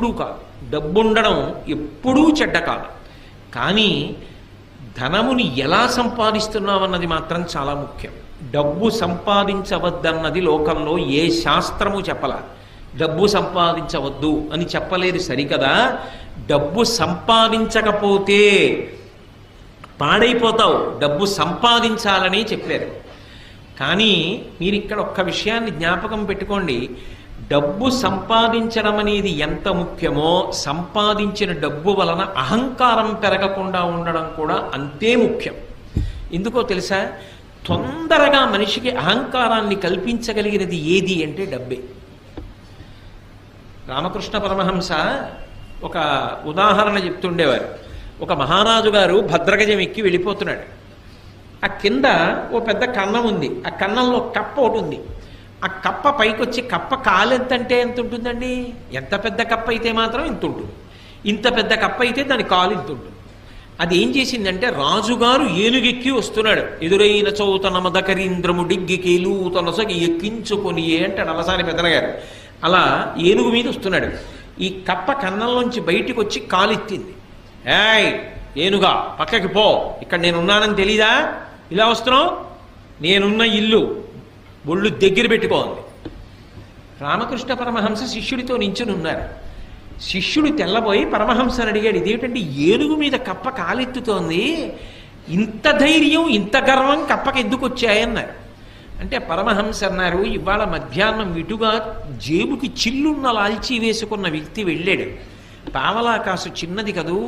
ఎప్పుడూ కాదు. డబ్బు ఉండడం ఎప్పుడూ చెడ్డ కాదు. కానీ ధనముని ఎలా సంపాదిస్తున్నామన్నది మాత్రం చాలా ముఖ్యం. డబ్బు సంపాదించవద్దన్నది లోకంలో ఏ శాస్త్రము చెప్పలా. డబ్బు సంపాదించవద్దు అని చెప్పలేదు సరికదా. డబ్బు సంపాదించకపోతే పాడైపోతావు, డబ్బు సంపాదించాలని చెప్పారు. కానీ మీరు ఇక్కడ ఒక్క విషయాన్ని జ్ఞాపకం పెట్టుకోండి. డబ్బు సంపాదించడం అనేది ఎంత ముఖ్యమో సంపాదించిన డబ్బు వలన అహంకారం పెరగకుండా ఉండడం కూడా అంతే ముఖ్యం. ఎందుకో తెలుసా? తొందరగా మనిషికి అహంకారాన్ని కల్పించగలిగినది ఏది అంటే డబ్బే. రామకృష్ణ పరమహంస ఒక ఉదాహరణ చెప్తుండేవారు. ఒక మహారాజు గారు భద్రగజం ఎక్కి వెళ్ళిపోతున్నాడు. ఆ కింద ఓ పెద్ద కన్నం ఉంది. ఆ కన్నంలో కప్ప ఒకటి ఉంది. ఆ కప్ప పైకొచ్చి కప్ప కాలెంతంటే ఎంత ఉంటుందండి? ఎంత పెద్ద కప్ప అయితే మాత్రం ఇంత ఉంటుంది. ఇంత పెద్ద కప్ప అయితే దాని కాలు ఇంత ఉంటుంది. అది ఏం చేసిందంటే, రాజుగారు ఏనుగెక్కి వస్తున్నాడు. ఎదురైన చౌతన మదకరీంద్రము డిగ్గికేలు తనసగి ఎక్కించుకొని అంటాడు అలసాని పెద్దనగారు. అలా ఏనుగు మీద వస్తున్నాడు. ఈ కప్ప కన్నంలోంచి బయటికి వచ్చి కాలెత్తింది. ఏయ్ ఏనుగా, పక్కకి పో, ఇక్కడ నేనున్నానని తెలీదా? ఇలా వస్తున్నావు? నేనున్న ఇల్లు ఒళ్ళు దగ్గర పెట్టుకోండి. రామకృష్ణ పరమహంస శిష్యుడితో నించుని ఉన్నారు. శిష్యుడు తెల్లబోయి పరమహంసని అడిగాడు, ఇదేమిటండి ఏనుగు మీద కప్ప కాలెత్తుతోంది, ఇంత ధైర్యం ఇంత గర్వం కప్పకి ఎందుకు వచ్చాయన్నారు. అంటే పరమహంస అన్నారు, ఇవాళ మధ్యాహ్నం ఇటుగా జేబుకి చిల్లున్న లాల్చీ వేసుకున్న వ్యక్తి వెళ్ళాడు. పావలాకాసు చిన్నది కదూ,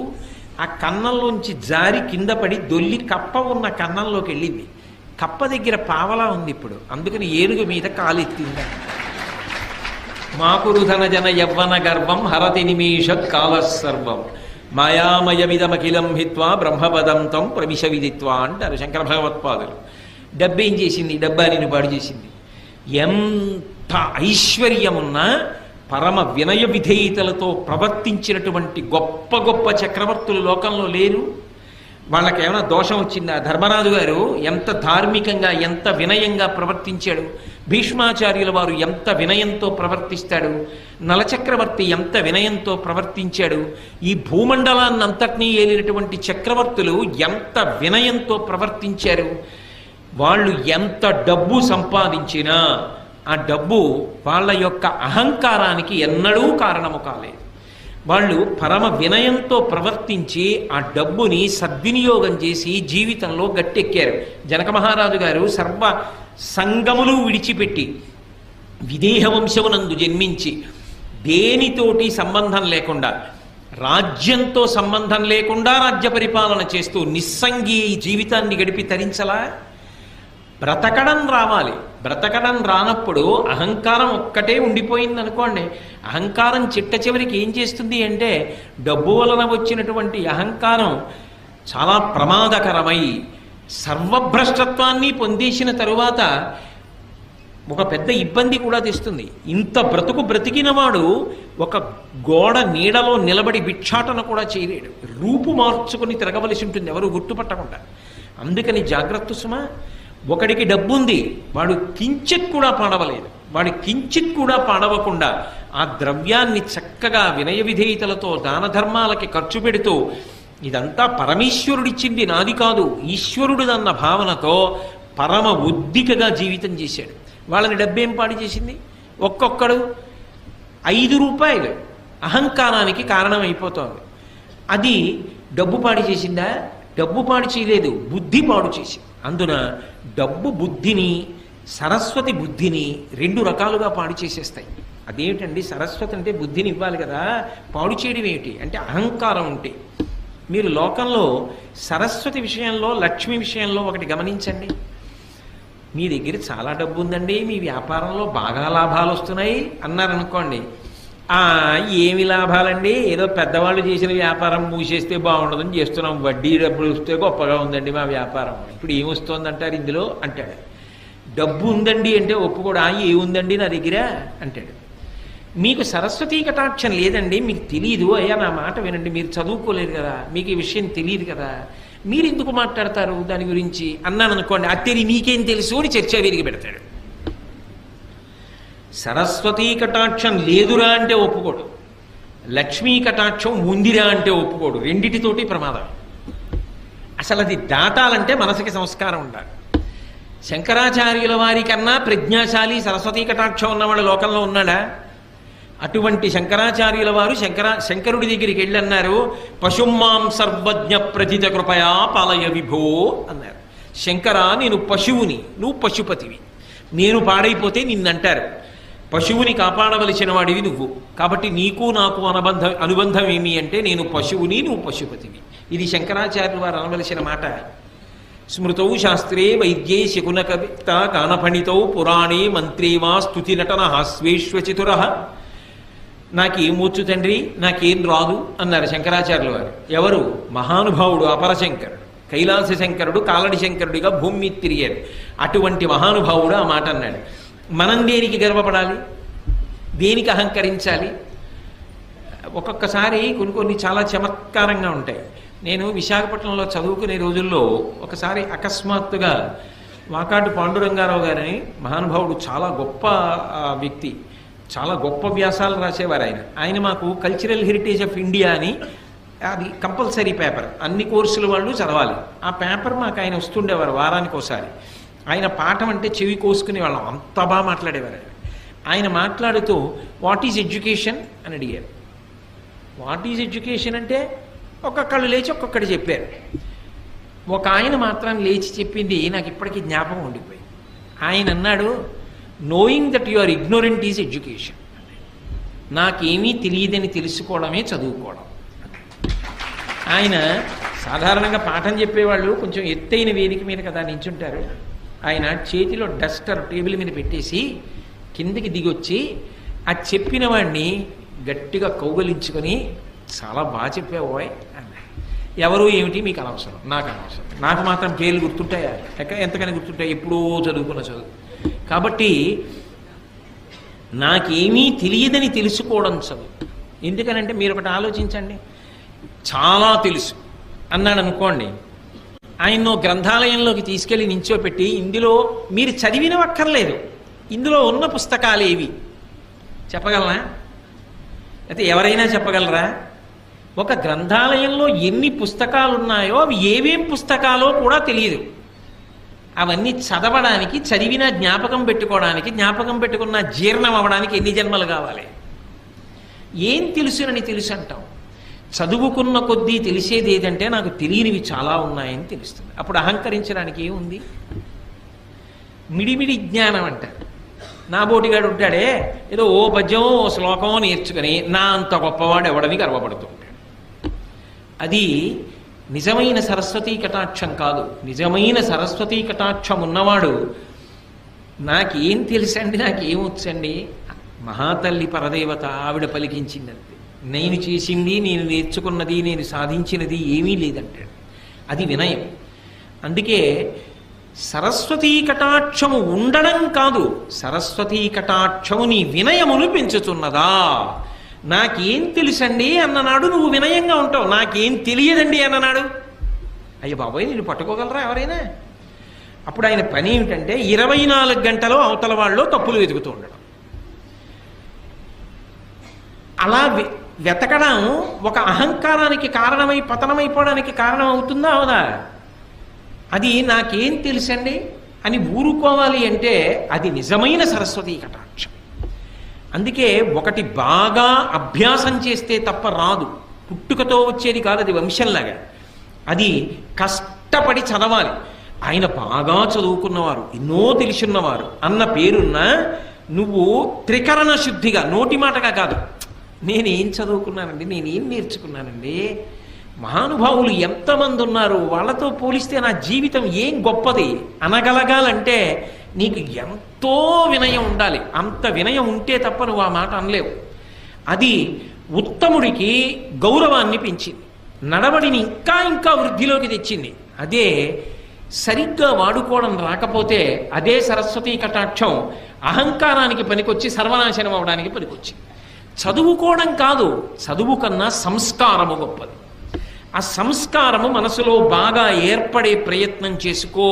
ఆ కన్నంలోంచి జారి కింద పడి దొల్లి కప్ప ఉన్న కన్నంలోకి వెళ్ళింది. కప్ప దగ్గర పావలా ఉంది ఇప్పుడు, అందుకని ఏనుగు మీద కాలెత్తింది. మాకురుధన జన యవ్వన గర్వం హరతి నిమేషత్ కాలసర్వం మాయామయమిదమఖిలం హిత్వా బ్రహ్మపదంతం ప్రవిశ విదిత్వా అంటారు శంకర భగవత్పాదులు. డబ్బేం చేసింది? డబ్బా నిన్ను పాడు చేసింది. ఎంత ఐశ్వర్యమున్నా పరమ వినయ విధేయతలతో ప్రవర్తించినటువంటి గొప్ప గొప్ప చక్రవర్తులు లోకంలో లేరు. వాళ్ళకేమైనా దోషం వచ్చిందా? ధర్మరాజు గారు ఎంత ధార్మికంగా ఎంత వినయంగా ప్రవర్తించాడు. భీష్మాచార్యుల వారు ఎంత వినయంతో ప్రవర్తిస్తాడు. నలచక్రవర్తి ఎంత వినయంతో ప్రవర్తించాడు. ఈ భూమండలాన్నంతటినీ ఏలినటువంటి చక్రవర్తులు ఎంత వినయంతో ప్రవర్తించారు. వాళ్ళు ఎంత డబ్బు సంపాదించినా ఆ డబ్బు వాళ్ళ యొక్క అహంకారానికి ఎన్నడూ కారణము కాలేదు. వాళ్ళు పరమ వినయంతో ప్రవర్తించి ఆ డబ్బుని సద్వినియోగం చేసి జీవితంలో గట్టెక్కారు. జనక మహారాజు గారు సర్వ సంగములు విడిచిపెట్టి విదేహ వంశమునందు జన్మించి దేనితోటి సంబంధం లేకుండా, రాజ్యంతో సంబంధం లేకుండా రాజ్య పరిపాలన చేస్తూ నిస్సంగి జీవితాన్ని గడిపి తరించలా? బ్రతకడం రావాలి. బ్రతకడం రానప్పుడు అహంకారం ఒక్కటే ఉండిపోయింది అనుకోండి. అహంకారం చిట్ట చివరికి ఏం చేస్తుంది అంటే, డబ్బు వలన వచ్చినటువంటి అహంకారం చాలా ప్రమాదకరమై సర్వభ్రష్టత్వాన్ని పొందేసిన తరువాత ఒక పెద్ద ఇబ్బంది కూడా తెస్తుంది. ఇంత బ్రతుకు బ్రతికిన వాడు ఒక గోడ నీడలో నిలబడి భిక్షాటన కూడా చేయలేడు. రూపు మార్చుకొని తిరగవలసి ఉంటుంది ఎవరు గుర్తుపట్టకుండా. అందుకని జాగ్రత్త సుమ. ఒకడికి డబ్బు ఉంది, వాడు కించిత్ కూడా పాడవలేదు. వాడు కించిత్ కూడా పాడవకుండా ఆ ద్రవ్యాన్ని చక్కగా వినయ విధేయతలతో దాన ధర్మాలకి ఖర్చు పెడుతూ, ఇదంతా పరమేశ్వరుడిచ్చింది నాది కాదు, ఈశ్వరుడిదన్న భావనతో పరమ ఉద్దికగా జీవితం చేశాడు. వాళ్ళని డబ్బేం పాడు చేసింది? ఒక్కొక్కడు 5 రూపాయలు అహంకారానికి కారణమైపోతోంది. అది డబ్బు పాడు చేసిందా? డబ్బు పాడు చేయలేదు, బుద్ధి పాడు చేసింది. అందున డబ్బు బుద్ధిని, సరస్వతి బుద్ధిని 2 రకాలుగా పాడు చేసేస్తాయి. అదేమిటండి? సరస్వతి అంటే బుద్ధిని ఇవ్వాలి కదా, పాడు చేయడం ఏమిటి అంటే అహంకారం ఉంటే. మీరు లోకంలో సరస్వతి విషయంలో, లక్ష్మి విషయంలో ఒకటి గమనించండి. మీ దగ్గర చాలా డబ్బు ఉందండి, మీ వ్యాపారంలో బాగా లాభాలు వస్తున్నాయి అన్నారనుకోండి, ఏమి లాభాలండి, ఏదో పెద్దవాళ్ళు చేసిన వ్యాపారం మూసేస్తే బాగుండదని చేస్తున్నాం, వడ్డీ డబ్బులు వస్తే గొప్పగా ఉందండి మా వ్యాపారం, ఇప్పుడు ఏమొస్తుంది అంటారు ఇందులో అంటాడు. డబ్బు ఉందండి అంటే ఒప్పుకోడా, ఏముందండి నా దగ్గర అంటాడు. మీకు సరస్వతీ కటాక్షం లేదండి, మీకు తెలియదు, అయ్యా నా మాట వినండి, మీరు చదువుకోలేదు కదా, మీకు ఈ విషయం తెలియదు కదా, మీరు ఎందుకు మాట్లాడతారు దాని గురించి అన్నాను అనుకోండి, అత్తేరి నీకేం తెలుసు అని చర్చ విరిగి పెడతాడు. సరస్వతీ కటాక్షం లేదురా అంటే ఒప్పుకోడు. లక్ష్మీ కటాక్షం ఉందిరా అంటే ఒప్పుకోడు, రెండిటితోటి ప్రమాదం. అసలు అది దాటాలంటే మనసుకి సంస్కారం ఉండాలి. శంకరాచార్యుల వారి కన్నా ప్రజ్ఞాశాలి సరస్వతీ కటాక్షం ఉన్నవాడు లోకంలో ఉన్నాడా? అటువంటి శంకరాచార్యుల వారు శంకరుడి దగ్గరికి వెళ్ళి అన్నారు, పశుమాం సర్వజ్ఞ ప్రథిత కృపయా పాలయ విభో అన్నారు. శంకర, నేను పశువుని, నువ్వు పశుపతివి. నేను పాడైపోతే నిన్నంటారు. పశువుని కాపాడవలసిన వాడివి నువ్వు, కాబట్టి నీకు నాకు అనుబంధం ఏమి అంటే నేను పశువుని, నువ్వు పశుపతివి. ఇది శంకరాచార్యుల వారు అనవలసిన మాట. స్మృతౌ శాస్త్రే వైద్యే శకున కవిత గానఫణితౌ పురాణే మంత్రే వా స్తుతి నటన హాస్వేశ్వచితుర. నాకేమొచ్చు తండ్రి, నాకేం రాదు అన్నారు శంకరాచార్యుల వారు. ఎవరు? మహానుభావుడు అపరశంకరుడు, కైలాస శంకరుడు కాలడి శంకరుడిగా భూమి మీద తిరిగారు. అటువంటి మహానుభావుడు ఆ మాట అన్నాడు. మనం దేనికి గర్వపడాలి, దేనికి అహంకరించాలి? ఒక్కొక్కసారి కొన్ని చాలా చమత్కారంగా ఉంటాయి. నేను విశాఖపట్నంలో చదువుకునే రోజుల్లో ఒకసారి అకస్మాత్తుగా వాకాటి పాండురంగారావు గారని మహానుభావుడు, చాలా గొప్ప వ్యక్తి, చాలా గొప్ప వ్యాసాలు రాసేవారు ఆయన. ఆయన మాకు కల్చరల్ హెరిటేజ్ ఆఫ్ ఇండియా అని, అది కంపల్సరీ పేపర్, అన్ని కోర్సుల వాళ్ళు చదవాలి. ఆ పేపర్ మాకు ఆయన వస్తుండేవారు వారానికి ఒకసారి. ఆయన పాఠం అంటే చెవి కోసుకునే వాళ్ళం, అంత బాగా మాట్లాడేవారు ఆయన. ఆయన మాట్లాడుతూ వాట్ ఈజ్ ఎడ్యుకేషన్ అని అడిగారు. వాట్ ఈజ్ ఎడ్యుకేషన్ అంటే ఒక్కొక్కళ్ళు లేచి ఒక్కొక్కటి చెప్పారు. ఒక ఆయన మాత్రం లేచి చెప్పింది నాకు ఇప్పటికీ జ్ఞాపకం ఉండిపోయింది. ఆయన అన్నాడు, knowing that you are ignorant is education. నాకేమీ తెలియదని తెలుసుకోవడమే చదువుకోవడం. ఆయన సాధారణంగా పాఠం చెప్పేవాళ్ళు కొంచెం ఎత్తైన వేదిక మీద కదా నించుంటారు. ఆయన చేతిలో డస్టర్ టేబుల్ మీద పెట్టేసి కిందికి దిగొచ్చి ఆ చెప్పిన వాడిని గట్టిగా కౌగలించుకొని, చాలా బాగా చెప్పావోయ్ అన్నాడు. ఎవరు ఏమిటి మీకు అనవసరం, నాకు అనవసరం, నాకు మాత్రం పేర్లు గుర్తుంటాయా? ఎంతకని గుర్తుంటాయి? ఎప్పుడో చదువుకున్న చదువు. కాబట్టి నాకేమీ తెలియదని తెలుసుకోవడం చదువు. ఎందుకనంటే మీరు ఒకటి ఆలోచించండి, చాలా తెలుసు అన్నాడు అనుకోండి, ఆయన్నో గ్రంథాలయంలోకి తీసుకెళ్ళి నించోపెట్టి ఇందులో మీరు చదివినవక్కర్లేదు, ఇందులో ఉన్న పుస్తకాలు ఏవి చెప్పగలరా? అయితే ఎవరైనా చెప్పగలరా? ఒక గ్రంథాలయంలో ఎన్ని పుస్తకాలు ఉన్నాయో అవి ఏవేం పుస్తకాలో కూడా తెలియదు. అవన్నీ చదవడానికి, చదివిన జ్ఞాపకం పెట్టుకోవడానికి, జ్ఞాపకం పెట్టుకున్న జీర్ణం అవ్వడానికి ఎన్ని జన్మలు కావాలి? ఏం తెలుసునని తెలుసు అంటాం. చదువుకున్న కొద్దీ తెలిసేది ఏదంటే నాకు తెలియనివి చాలా ఉన్నాయని తెలుస్తుంది. అప్పుడు అహంకరించడానికి ఏముంది? మిడిమిడి జ్ఞానం అంటారు. నా బోటిగాడు ఉంటాడే, ఏదో ఓ పద్యం ఓ శ్లోకం నేర్చుకుని నా అంత గొప్పవాడు ఎవడని గర్వపడుతూ ఉంటాడు. అది నిజమైన సరస్వతీ కటాక్షం కాదు. నిజమైన సరస్వతీ కటాక్షం ఉన్నవాడు నాకేం తెలుసండి, నాకేమొచ్చండి, మహాతల్లి పరదేవత ఆవిడ పలికించిందంతే, నేను చేసింది, నేను నేర్చుకున్నది, నేను సాధించినది ఏమీ లేదంటాడు. అది వినయం. అందుకే సరస్వతీ కటాక్షము ఉండడం కాదు, సరస్వతీ కటాక్షము నీ వినయమును పెంచుతున్నదా. నాకేం తెలుసండి అన్ననాడు నువ్వు వినయంగా ఉంటావు. నాకేం తెలియదండి అన్ననాడు, అయ్య బాబోయ్ నేను పట్టుకోగలరా ఎవరైనా? అప్పుడు ఆయన పని ఏమిటంటే 24 గంటలు అవతల వాళ్ళు తప్పులు వెతుకుతూ ఉండడం. అలా వెతకడం ఒక అహంకారానికి కారణమై పతనమైపోవడానికి కారణం అవుతుందా అవదా? అది నాకేం తెలుసండి అని ఊరుకోవాలి అంటే అది నిజమైన సరస్వతీ కటాక్షం. అందుకే ఒకటి బాగా అభ్యాసం చేస్తే తప్ప రాదు, పుట్టుకతో వచ్చేది కాదు, అది వంశంలాగా. అది కష్టపడి చదవాలి. ఆయన బాగా చదువుకున్నవారు, ఎన్నో తెలిసిన్నవారు అన్న పేరున్న నువ్వు త్రికరణ శుద్ధిగా, నోటి మాటగా కాదు, నేనేం చదువుకున్నానండి, నేనేం నేర్చుకున్నానండి, మహానుభావులు ఎంతమంది ఉన్నారు, వాళ్ళతో పోలిస్తే నా జీవితం ఏం గొప్పది అనగలగాలంటే నీకు ఎంతో వినయం ఉండాలి. అంత వినయం ఉంటే తప్ప నువ్వు ఆ మాట అనలేవు. అది ఉత్తముడికి గౌరవాన్ని పెంచింది, నడవడిని ఇంకా ఇంకా వృద్ధిలోకి తెచ్చింది. అదే సరిగ్గా వాడుకోవడం రాకపోతే అదే సరస్వతీ కటాక్షం అహంకారానికి పనికొచ్చి సర్వనాశనం అవడానికి పనికొచ్చింది. చదువుకోవడం కాదు, చదువు కన్నా సంస్కారము గొప్పది. ఆ సంస్కారము మనసులో బాగా ఏర్పడే ప్రయత్నం చేసుకో.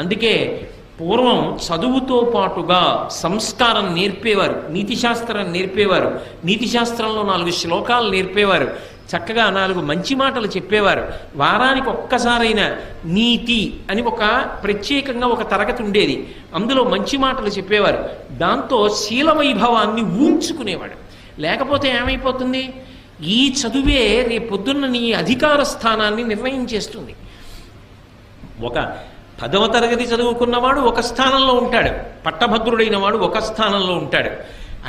అందుకే పూర్వం చదువుతో పాటుగా సంస్కారం నేర్పేవారు, నీతిశాస్త్రం నేర్పేవారు, నీతిశాస్త్రంలో 4 శ్లోకాలు నేర్పేవారు, చక్కగా 4 మంచి మాటలు చెప్పేవారు. వారానికి ఒక్కసారైనా నీతి అని ఒక ప్రత్యేకంగా ఒక తరగతి ఉండేది, అందులో మంచి మాటలు చెప్పేవారు. దాంతో శీల వైభవాన్ని ఊంచుకునేవాడు. లేకపోతే ఏమైపోతుంది, ఈ చదువే రేపొద్దున్న నీ అధికార స్థానాన్ని నిర్ణయించేస్తుంది. ఒక 10వ తరగతి చదువుకున్నవాడు ఒక స్థానంలో ఉంటాడు, పట్టభద్రుడైన వాడు ఒక స్థానంలో ఉంటాడు,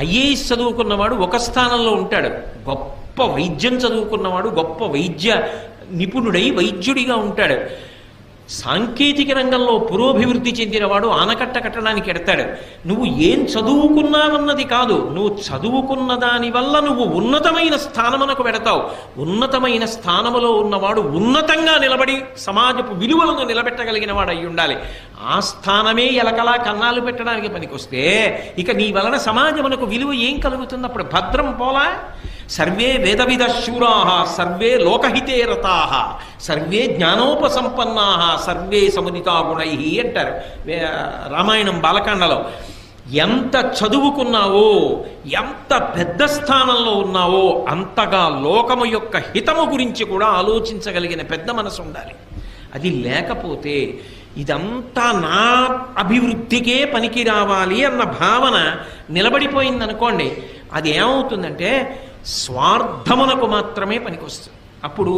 ఐఏఎస్ చదువుకున్నవాడు ఒక స్థానంలో ఉంటాడు, గొప్ప వైద్యం చదువుకున్నవాడు గొప్ప వైద్య నిపుణుడై వైద్యుడిగా ఉంటాడు, సాంకేతిక రంగంలో పురోభివృద్ధి చెందినవాడు ఆనకట్ట కట్టడానికి ఎడతాడు. నువ్వు ఏం చదువుకున్నావన్నది కాదు, నువ్వు చదువుకున్న దాని వల్ల నువ్వు ఉన్నతమైన స్థానమునకు వెడతావు. ఉన్నతమైన స్థానములో ఉన్నవాడు ఉన్నతంగా నిలబడి సమాజపు విలువలను నిలబెట్టగలిగిన వాడు అయి ఉండాలి. ఆ స్థానమే ఎలకలా కన్నాలు పెట్టడానికి పనికొస్తే ఇక నీ వలన సమాజమునకు విలువ ఏం కలుగుతుంది? అప్పుడు భద్రం పోలా. సర్వే వేదవిద శూరాః సర్వే లోకహితే రతాః సర్వే జ్ఞానోపసంపన్నాః సర్వే సముదితా గుణైః అంటారు రామాయణం బాలకాండలో. ఎంత చదువుకున్నావో, ఎంత పెద్ద స్థానంలో ఉన్నావో అంతగా లోకము యొక్క హితము గురించి కూడా ఆలోచించగలిగిన పెద్ద మనసు ఉండాలి. అది లేకపోతే ఇదంతా నా అభివృద్ధికే పనికి రావాలి అన్న భావన నిలబడిపోయిందనుకోండి, అది ఏమవుతుందంటే స్వార్థమునకు మాత్రమే పనికొస్తుంది. అప్పుడు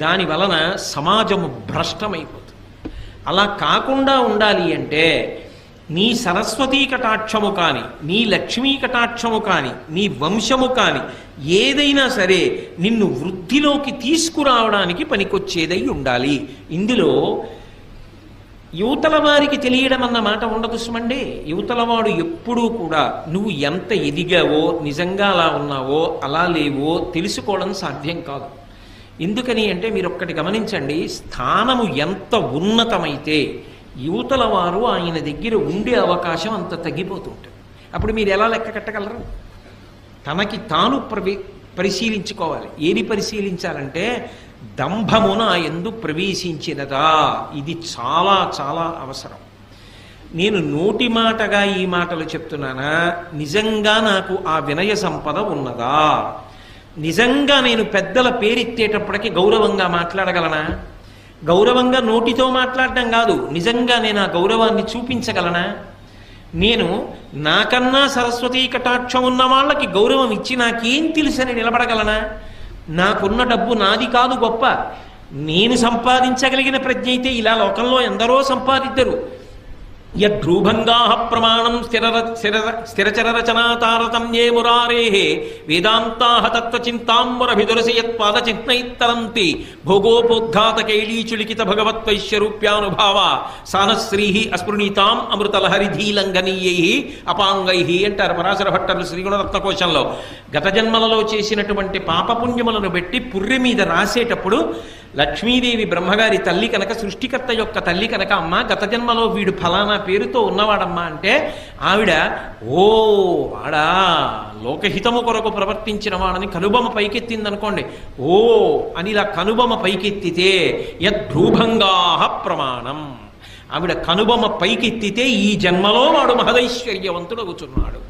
దాని వలన సమాజము భ్రష్టమైపోతుంది. అలా కాకుండా ఉండాలి అంటే నీ సరస్వతీ కటాక్షము కానీ, నీ లక్ష్మీ కటాక్షము కానీ, నీ వంశము కానీ ఏదైనా సరే నిన్ను వృద్ధిలోకి తీసుకురావడానికి పనికొచ్చేదై ఉండాలి. ఇందులో యువతల వారికి తెలియడం అన్న మాట ఉండదు సుమండి. యువతలవాడు ఎప్పుడూ కూడా నువ్వు ఎంత ఎదిగావో, నిజంగా అలా ఉన్నావో అలా లేవో తెలుసుకోవడం సాధ్యం కాదు. ఎందుకని అంటే మీరు ఒక్కటి గమనించండి, స్థానము ఎంత ఉన్నతమైతే యువతల వారు ఆయన దగ్గర ఉండే అవకాశం అంత తగ్గిపోతుంటుంది. అప్పుడు మీరు ఎలా లెక్క కట్టగలరు? తనకి తాను పరిశీలించుకోవాలి. ఏది పరిశీలించాలంటే దంభమున ఎందు ప్రవేశించినదా, ఇది చాలా చాలా అవసరం. నేను నోటి మాటగా ఈ మాటలు చెప్తున్నానా, నిజంగా నాకు ఆ వినయ సంపద ఉన్నదా? నిజంగా నేను పెద్దల పేరెత్తేటప్పటికి గౌరవంగా మాట్లాడగలనా? గౌరవంగా నోటితో మాట్లాడడం కాదు, నిజంగా నేను ఆ గౌరవాన్ని చూపించగలనా? నేను నాకన్నా సరస్వతీ కటాక్షం ఉన్న వాళ్ళకి గౌరవం ఇచ్చి నాకేం తెలుసని నిలబడగలనా? నాకున్న డబ్బు నాది కాదు గొప్ప, నేను సంపాదించగలిగిన ప్రజ్ఞ అయితే ఇలా లోకంలో ఎందరో సంపాదిద్దరు. యద్రూభంగా ప్రమాణం స్థిరచరరచనా తారతమ్యే మురారేః వేదాంతాః తత్వచింతాంబరభిదురసి యత్పాదచిహ్నైత్తరంతి భోగోపోద్ఘాత కైళీచులికిత భగవత్వైశ్యరూప్యానుభావ సానశ్రీః అస్పృణీతాం అమృతలహరిధీలంఘనీయైః అపాంగైః అంటారు పరాశర భట్టర్లు శ్రీగుణరత్నకోశంలో. గత జన్మలలో చేసినటువంటి పాపపుణ్యములను బట్టి పుర్రె మీద రాసేటప్పుడు లక్ష్మీదేవి బ్రహ్మగారి తల్లి కనుక, సృష్టికర్త యొక్క తల్లి కనుక, అమ్మ గత జన్మలో వీడు ఫలానా పేరుతో ఉన్నవాడమ్మా అంటే ఆవిడ ఓ వాడా లోకహితము కొరకు ప్రవర్తించిన వాడని కనుబొమ్మ పైకెత్తిందనుకోండి, ఓ అని ఇలా కనుబొమ్మ పైకెత్తితే యద్భ్రూభంగా ప్రమాణం, ఆవిడ కనుబొమ్మ పైకెత్తితే ఈ జన్మలో వాడు మహదైశ్వర్యవంతుడు అవుతున్నాడు.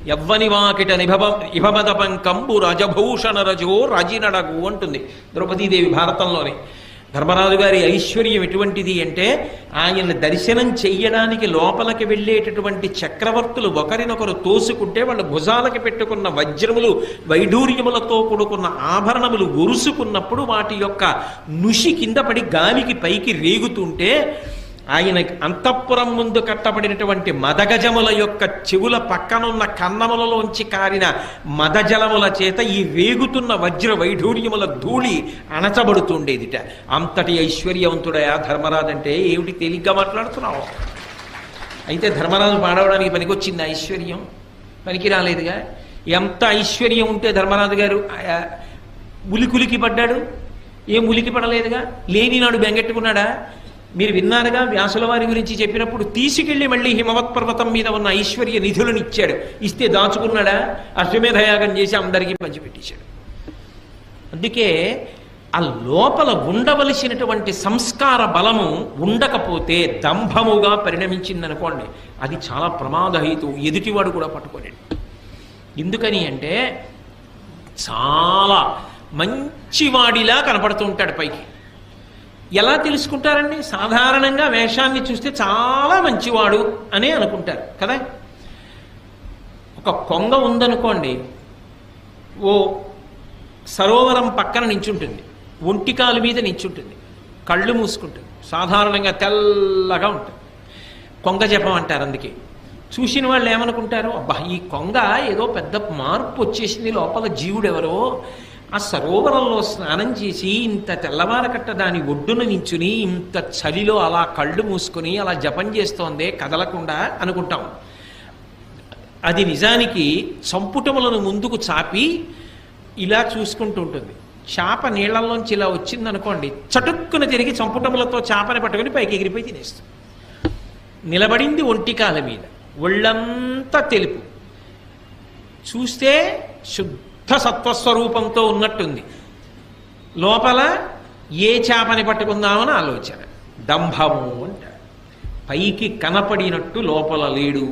యవ్వని వాకిట ఇభమద పంకంబు రజభూషణ రజో రజినడగు అంటుంది ద్రౌపదీదేవి భారతంలోనే. ధర్మరాజు గారి ఐశ్వర్యం ఎటువంటిది అంటే ఆయన దర్శనం చెయ్యడానికి లోపలికి వెళ్ళేటటువంటి చక్రవర్తులు ఒకరినొకరు తోసుకుంటే వాళ్ళు భుజాలకి పెట్టుకున్న వజ్రములు వైఢూర్యములతో కూడుకున్న ఆభరణములు ఒరుసుకున్నప్పుడు వాటి యొక్క నుషి కింద పడి గాలికి పైకి రేగుతుంటే ఆయన అంతఃపురం ముందు కట్టబడినటువంటి మదగజముల యొక్క చెవుల పక్కనున్న కన్నములలోంచి కారిన మదజలముల చేత ఈ వేగుతున్న వజ్ర వైఢూర్యముల ధూళి అణచబడుతుండేదిట. అంతటి ఐశ్వర్యవంతుడయా ధర్మరాజు అంటే ఏమిటి తేలిగ్గా మాట్లాడుతున్నావు? అయితే ధర్మరాజు పాడవడానికి పనికొచ్చింది ఐశ్వర్యం? పనికి రాలేదుగా. ఎంత ఐశ్వర్యం ఉంటే ధర్మరాజు గారు ఉలికులికి పడ్డాడు? ఏం ఉలికి పడలేదుగా. లేని నాడు బెంగెట్టుకున్నాడా? మీరు విన్నారుగా వ్యాసుల వారి గురించి చెప్పినప్పుడు, తీసుకెళ్లి మళ్ళీ హిమవత్ పర్వతం మీద ఉన్న ఐశ్వర్య నిధులను ఇచ్చాడు. ఇస్తే దాచుకున్నాడా? అశ్వమేధయాగం చేసి అందరికీ పంచిపెట్టేశాడు. అందుకే ఆ లోపల ఉండవలసినటువంటి సంస్కార బలము ఉండకపోతే దంభముగా పరిణమించిందనుకోండి, అది చాలా ప్రమాదహేతు, ఎదుటివాడు కూడా పట్టుకోలేడు. ఎందుకని అంటే చాలా మంచివాడిలా కనపడుతూ ఉంటాడు పైకి. ఎలా తెలుసుకుంటారండి? సాధారణంగా వేషాన్ని చూస్తే చాలా మంచివాడు అనే అనుకుంటారు కదా. ఒక కొంగ ఉందనుకోండి, ఓ సరోవరం పక్కన నించుంటుంది, ఒంటికాలు మీద నించుంటుంది, కళ్ళు మూసుకుంటుంది, సాధారణంగా తెల్లగా ఉంటుంది. కొంగ జపం అంటారు. అందుకే చూసిన వాళ్ళు ఏమనుకుంటారు, అబ్బా ఈ కొంగ ఏదో పెద్ద మార్పు వచ్చేసింది, లోపల జీవుడు ఎవరో ఆ సరోవరంలో స్నానం చేసి ఇంత తెల్లవారకట్ట దాని ఒడ్డున నించుని ఇంత చలిలో అలా కళ్ళు మూసుకొని అలా జపం చేస్తోందే కదలకుండా అనుకుంటాం. అది నిజానికి సంపుటములను ముందుకు చాపి ఇలా చూసుకుంటూ ఉంటుంది. చేప నీళ్లలోంచి ఇలా వచ్చిందనుకోండి, చటుక్కున తిరిగి సంపుటములతో చేపని పట్టుకుని పైకి ఎగిరిపోయి తినేస్తుంది. నిలబడింది ఒంటికాల మీద, ఒళ్ళంతా తెలుపు, చూస్తే శుద్ధ సత్వస్వరూపంతో ఉన్నట్టుంది, లోపల ఏ చేపని పట్టుకుందామని ఆలోచన. దంభము అంటారు. పైకి కనపడినట్టు లోపల లేడు.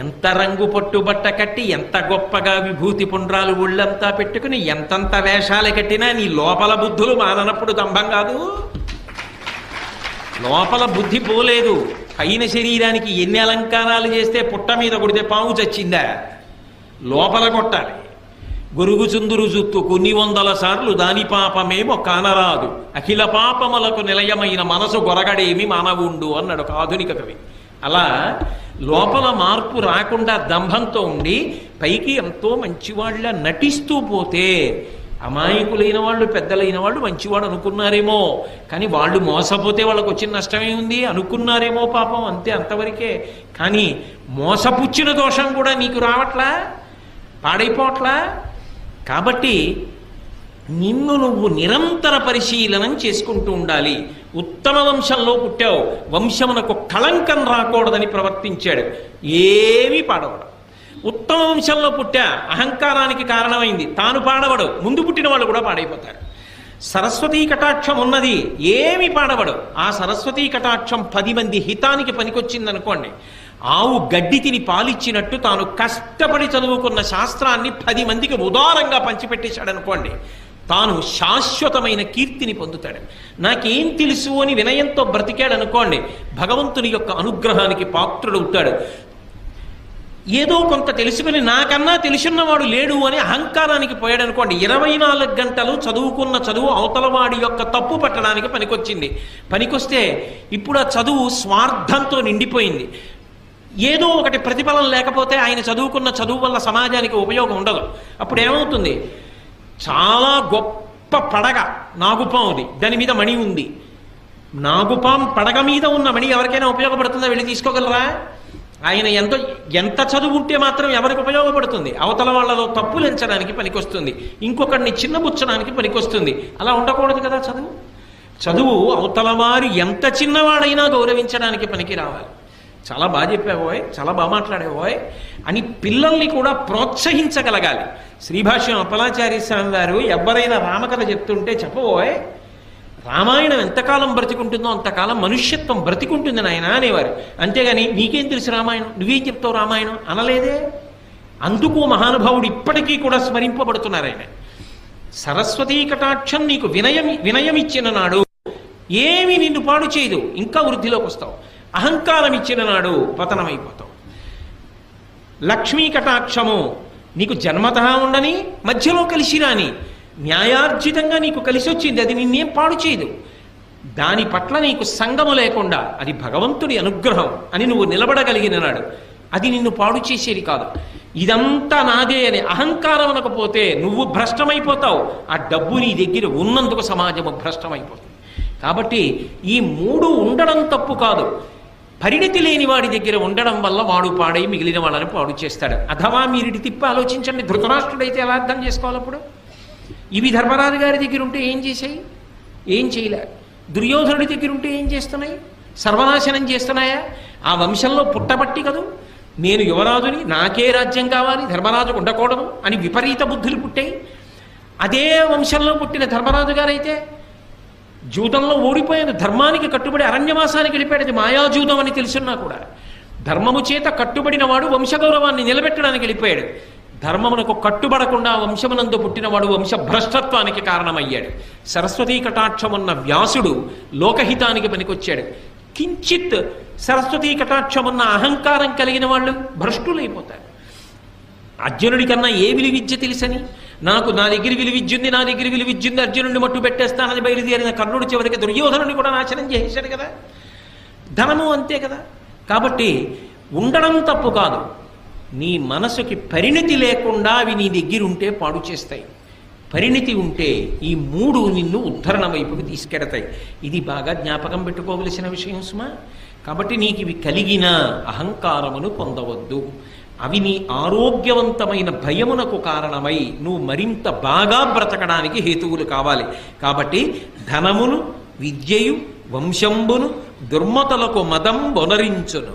ఎంత రంగు పట్టుబట్ట కట్టి, ఎంత గొప్పగా విభూతి పుండ్రాలు ఒళ్ళంతా పెట్టుకుని, ఎంతంత వేషాలు కట్టినా నీ లోపల బుద్ధులు మాననప్పుడు దంభం కాదు. లోపల బుద్ధి పోలేదు. పైన శరీరానికి ఎన్ని అలంకారాలు చేస్తే పుట్ట మీద కొడితే పాము చచ్చిందా? లోపల కొట్టాలి. గొరుగుచుందురు జుత్తు కొన్ని వందల సార్లు దాని పాపమేమో కానరాదు, అఖిల పాపములకు నిలయమైన మనసు గొరగడేమి మానవుండు అన్నాడు ఒక ఆధునిక కవి. అలా లోపల మార్పు రాకుండా దంభంతో ఉండి పైకి ఎంతో మంచివాళ్ళ నటిస్తూ పోతే, అమాయకులైన వాళ్ళు పెద్దలైన వాళ్ళు మంచివాడు అనుకున్నారేమో, కానీ వాళ్ళు మోసపోతే వాళ్ళకు వచ్చిన నష్టమే ఉంది అనుకున్నారేమో పాపం, అంతే, అంతవరకే. కానీ మోసపుచ్చిన దోషం కూడా నీకు రావట్లా, పాడైపోవట్లా. కాబట్టి నిన్ను నువ్వు నిరంతర పరిశీలనం చేసుకుంటూ ఉండాలి. ఉత్తమ వంశంలో పుట్టావు, వంశమునకు కళంకం రాకూడదని ప్రవర్తించాడు, ఏమీ పాడవడు. ఉత్తమ వంశంలో పుట్టా, అహంకారానికి కారణమైంది, తాను పాడవడు, ముందు పుట్టిన వాళ్ళు కూడా పాడైపోతారు. సరస్వతీ కటాక్షం ఉన్నది, ఏమి పాడవడు. ఆ సరస్వతీ కటాక్షం 10 మంది హితానికి పనికొచ్చిందనుకోండి, ఆవు గడ్డి తిని పాలిచ్చినట్టు తాను కష్టపడి చదువుకున్న శాస్త్రాన్ని 10 మందికి ఉదారంగా పంచిపెట్టేశాడు అనుకోండి, తాను శాశ్వతమైన కీర్తిని పొందుతాడు. నాకేం తెలుసు అని వినయంతో బ్రతికాడు అనుకోండి, భగవంతుని యొక్క అనుగ్రహానికి పాత్రుడవుతాడు. ఏదో కొంత తెలుసుకుని నాకన్నా తెలుసున్నవాడు లేడు అని అహంకారానికి పోయాడు అనుకోండి, 24 గంటలు చదువుకున్న చదువు అవతలవాడి యొక్క తప్పు పట్టడానికి పనికొచ్చింది. పనికొస్తే ఇప్పుడు ఆ చదువు స్వార్థంతో నిండిపోయింది. ఏదో ఒకటి ప్రతిఫలం లేకపోతే ఆయన చదువుకున్న చదువు వల్ల సమాజానికి ఉపయోగం ఉండదు. అప్పుడు ఏమవుతుంది, చాలా గొప్ప పడగ నాగుపాముది, దాని మీద మణి ఉంది. నాగుపాం పడగ మీద ఉన్న మణి ఎవరికైనా ఉపయోగపడుతుందా? వెళ్ళి తీసుకోగలరా? ఆయన ఎంత చదువు ఉంటే మాత్రం ఎవరికి ఉపయోగపడుతుంది? అవతల వాళ్ళలో తప్పులు ఎంచడానికి పనికొస్తుంది, ఇంకొకరిని చిన్నబుచ్చడానికి పనికొస్తుంది. అలా ఉండకూడదు కదా. చదువు అవతల వారు ఎంత చిన్నవాడైనా గౌరవించడానికి పనికి రావాలి. చాలా బాగా చెప్పావోయ్, చాలా బాగా మాట్లాడేవోయ్ అని పిల్లల్ని కూడా ప్రోత్సహించగలగాలి. శ్రీభాష్యం అప్పలాచార్య స్వామి వారు ఎవరైనా రామకథ చెప్తుంటే చెప్పబోయ్, రామాయణం ఎంతకాలం బ్రతికుంటుందో అంతకాలం మనుష్యత్వం బ్రతికుంటుంది నాయన అనేవారు. అంతేగాని నీకేం తెలుసు రామాయణం, నువ్వేం చెప్తావు రామాయణం అనలేదే. అందుకు మహానుభావుడు ఇప్పటికీ కూడా స్మరింపబడుతున్నారు ఆయన. సరస్వతీ కటాక్షం నీకు వినయం ఇచ్చిన నాడు ఏమి నిన్ను పాడు చేయదు, ఇంకా వృద్ధిలోకి వస్తావు. అహంకారం ఇచ్చిన నాడు పతనమైపోతావు. లక్ష్మీ కటాక్షము నీకు జన్మతః ఉండని, మధ్యలో కలిసి రాని, న్యాయార్జితంగా నీకు కలిసి వచ్చింది, అది నిన్నేం పాడు చేయదు. దాని పట్ల నీకు సంగము లేకుండా అది భగవంతుడి అనుగ్రహం అని నువ్వు నిలబడగలిగిన నాడు అది నిన్ను పాడు చేసేది కాదు. ఇదంతా నాదే అని అహంకారం అనకపోతే నువ్వు భ్రష్టమైపోతావు. ఆ డబ్బు నీ దగ్గర ఉన్నందుకు సమాజము భ్రష్టమైపోతుంది. కాబట్టి ఈ 3 ఉండడం తప్పు కాదు. పరిణతి లేని వాడి దగ్గర ఉండడం వల్ల వాడు పాడై మిగిలిన వాళ్ళని పాడు చేస్తాడు. అథవా మీరిటి తిప్పి ఆలోచించండి, ధృతరాష్ట్రుడైతే ఎలా అర్థం చేసుకోవాలి? అప్పుడు ఇవి ధర్మరాజు గారి దగ్గర ఉంటే ఏం చేశాయి? ఏం చేయలే. దుర్యోధనుడి దగ్గర ఉంటే ఏం చేస్తున్నాయి? సర్వనాశనం చేస్తున్నాయా? ఆ వంశంలో పుట్టబట్టి కదూ నేను యువరాజుని, నాకే రాజ్యం కావాలి, ధర్మరాజు ఉండకూడదు అని విపరీత బుద్ధులు పుట్టాయి. అదే వంశంలో పుట్టిన ధర్మరాజు గారైతే జూదంలో ఓడిపోయాను, ధర్మానికి కట్టుబడి అరణ్యవాసానికి వెళ్ళిపోయాడు. అది మాయాజూదం అని తెలుసున్నా కూడా ధర్మము చేత కట్టుబడిన వాడు వంశగౌరవాన్ని నిలబెట్టడానికి వెళ్ళిపోయాడు. ధర్మమునకు కట్టుబడకుండా వంశమునందు పుట్టినవాడు వంశభ్రష్టత్వానికి కారణమయ్యాడు. సరస్వతీ కటాక్షం ఉన్న వ్యాసుడు లోకహితానికి పనికొచ్చాడు. కించిత్ సరస్వతీ కటాక్షం ఉన్న అహంకారం కలిగిన వాళ్ళు భ్రష్టులైపోతారు. అర్జునుడి కన్నా ఏ విలువిద్య తెలుసని, నా దగ్గర విలువిద్యుంది, నా దగ్గర విలువిద్యుంది, అర్జునుడిని మట్టు పెట్టేస్తానని బయలుదేరిన కర్ణుడి చివరికి దుర్యోధనుడిని కూడా నాశనం చేశాడు కదా. ధనము అంతే కదా. కాబట్టి ఉండడం తప్పు కాదు, నీ మనసుకి పరిణితి లేకుండా అవి నీ దగ్గర ఉంటే పాడు చేస్తాయి. పరిణితి ఉంటే ఈ మూడు నిన్ను ఉద్ధరణ వైపుకి తీసుకెడతాయి. ఇది బాగా జ్ఞాపకం పెట్టుకోవలసిన విషయం సుమా. కాబట్టి నీకు ఇవి కలిగిన అహంకారమును పొందవద్దు. అవి నీ ఆరోగ్యవంతమైన భయమునకు కారణమై నువ్వు మరింత బాగా బ్రతకడానికి హేతువులు కావాలి. కాబట్టి ధనమును, విద్యయు, వంశంబును దుర్మతలకు మదం బొనరించును.